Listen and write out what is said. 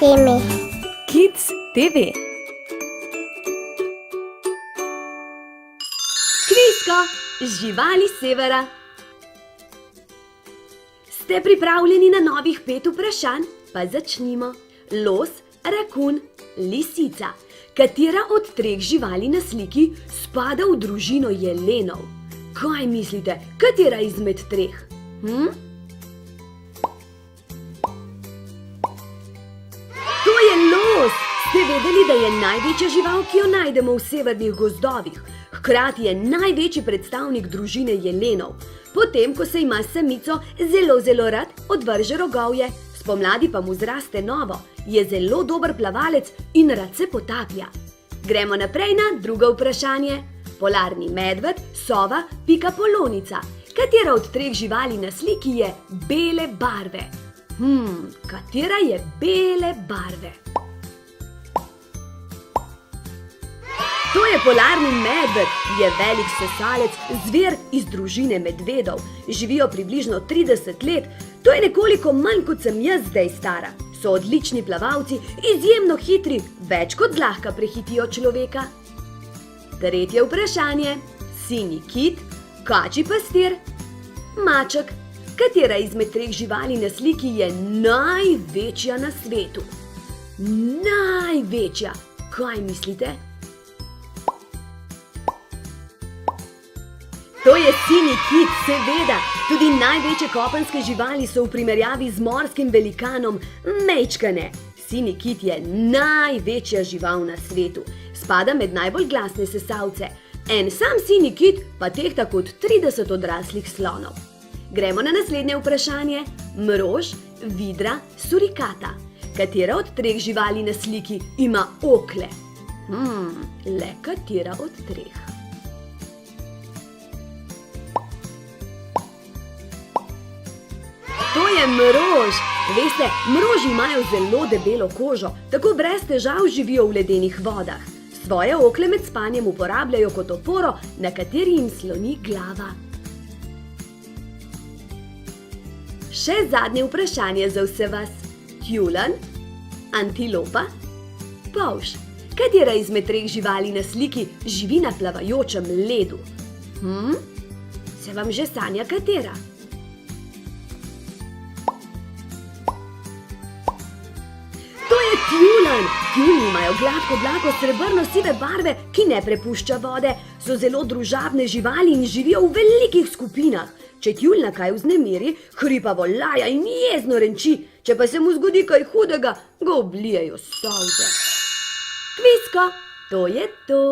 TV. Kids TV. Kvisko, živali severa. Ste pripravljeni na novih 5 vprašanj? Pa začnimo. Los, rakun, lisica. Katera od 3 živali na sliki spada v družino jelenov? Kaj mislite, katera izmed 3? To je los! Ste vedeli, da je največja žival, ki jo najdemo v severnih gozdovih? Hkrati je največji predstavnik družine jelenov. Potem, ko se ima samico zelo rad, odvrže rogovje, spomladi pa mu zraste novo, je zelo dober plavalec in rad se potaplja. Gremo naprej na drugo vprašanje. Polarni medved, sova, pikapolonica. Katera od 3 živali na sliki je bele barve? Katera je bele barve? To je polarni medved, je velik sesalec, zver iz družine medvedov. Živijo približno 30 let, to je nekoliko manj kot sem jaz zdaj stara. So odlični plavalci, izjemno hitri, več kot zlahka prehitijo človeka. Tretje vprašanje. Sinji kit, kačji pastir, maček. Katera izmed 3 živali na sliki je največja na svetu? Največja. Kaj mislite? To je sinji kit, seveda. Tudi največje kopenske živali so v primerjavi z morskim velikanom mečkane. Sinji kit je največja žival na svetu. Spada med najbolj glasne sesalce. En sam sinji kit pa tehta kot 30 odraslih slonov. Gremo na naslednje vprašanje. Mrož, vidra, surikata. Katera od 3 živali na sliki ima okle? Le katera od 3? To je mrož. Veste, mroži imajo zelo debelo kožo, tako brez težav živijo v ledenih vodah. Svoje okle med spanjem uporabljajo kot oporo, na kateri jim sloni glava. Še zadnje vprašanje za vse vas. Tjulenj, antilopa, polž. Katera izmed 3 živali na sliki živi na plavajočem ledu? Se vam že sanja katera? Tjulenj! Tjuljni imajo gladko dlako srebrno-sive barve, ki ne prepušča vode. So zelo družabne živali in živijo v velikih skupinah. Če tjuljna kaj vznemiri, hripavo laja in jezno renči. Če pa se mu zgodi kaj hudega, ga oblijejo solze. Kvisko, to je to!